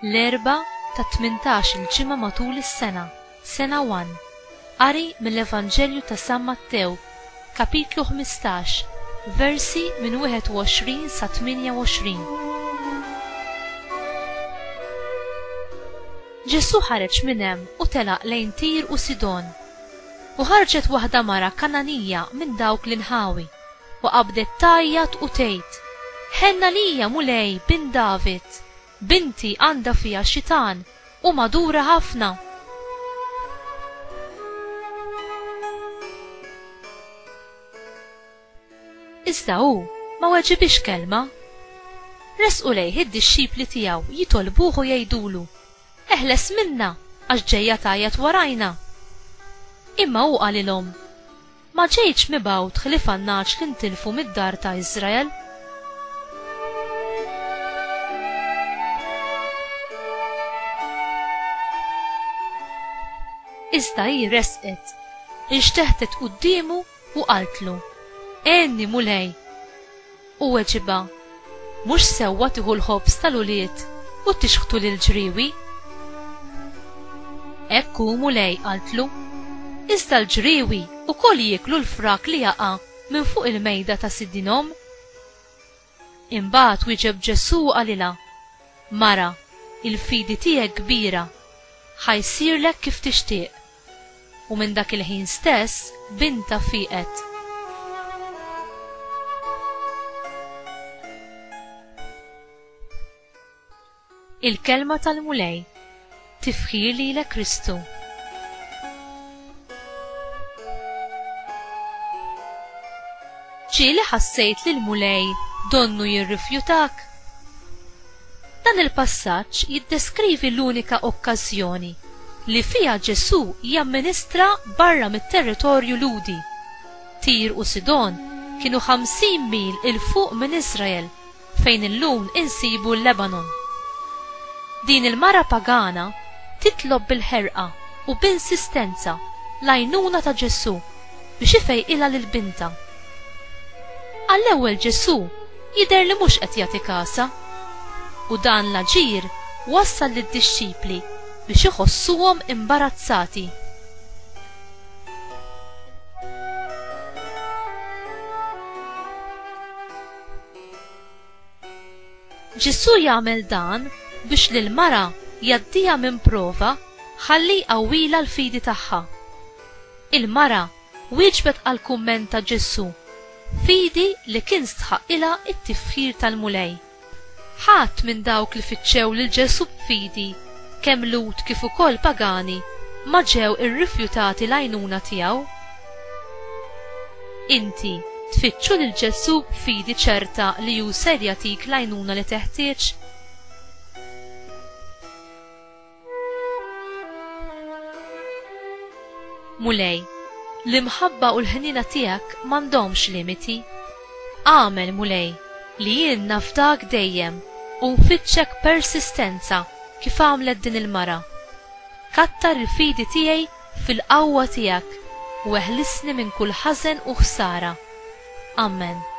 l-erba' ta' 18 il-ġimgħa matul is-sena, sena 1. Qari mill-Evanġelju ta' San Mattew, kapitlu 15, versi minn 21 sa 28. Ġesu ħareġ minn hemm u telaq lejn Tir u Sidon. U ħarġet waħda mara Kananija minn dawk l-inħawi u qabdet tajjat u tgħid: Ħenna lija mulej bin David, binti għandha fiha xitan u madura ħafna. Iżda hu ma weġibix kelma. Resqu lejh id-dixxipli tiegħu jitolbuh u jgħidulu: Eħles minna għax ġejja tajjat warajna. Imma hu qalilhom: Ma ġejtx mibgħut ħlief għannaġ li ntilfu mid-dar ta' Iżrael? Iżda hi resqet, inxteħtet qudiemu u qaltlu: Enni mulej. U weġiba: Mhux sewwa tieħu l-ħobż tal-ulied u tixħtu lil ġriewi? Hekk hu mulej qaltlu. Iżda l-ġriewi ukoll jieklu l-frak li jaqa' minn fuq il-mejda ta' sidinhom. Imbagħad wieġeb Ġesu u qalilha: Mara, il-fidi tiegħek kbira, ħajsirlek kif tixtieq. U minn dak il-ħin stess binta fieqet. Il-kelma tal-mulej, tifħir lilek Kristu. Ġieli ħassejt li l-mulej donnu jirrifjutak? Dan il-passaġġ jiddeskrivi l-unika okkażjoni li fiha Ġesu jamministra barra mit-territorju Ludi. Tir u Sidon kienu 50 mil il fuq minn Iżrael fejn illum insibu l-Lebanon. Din il-mara pagana titlob bil-ħerqa u b'insistenza l-għajnuna ta' Ġesu biex ifejqilha lil binta. Għall-ewwel Ġesu jidher li mhux qed jagħti kasa, u dan l-aġir wassal lid-dixxipli biex iħossuhom imbarazzati. Ġesu jagħmel dan biex lil mara jgħaddiha minn prova ħalli jqawwilha l-fidi tagħha. Il-mara wieġbet għall-kumment ta' Ġesu, fidi li kien stħaqilha it-tifħir tal-mulej. Ħadd minn dawk li fittxew lil Ġesu b'fidi, kemm Lut kif ukoll pagani, ma ġew irrifjutati l-għajnuna tiegħu. Inti tfittxu lil Ġesu b'fidi ċerta li hu ser jagħtik l-għajnuna li teħtieġ? Mulej, l-imħabba u l-ħnina tiegħek m'għandhomx limiti. Għamel mulej li jien nafdak dejjem u nfittxek persistenza kif għamlet din il-mara. Kattar il-fidi tiegħi fil-qawwa tiegħek u eħlisni minn kull ħażen u ħsara. Amen.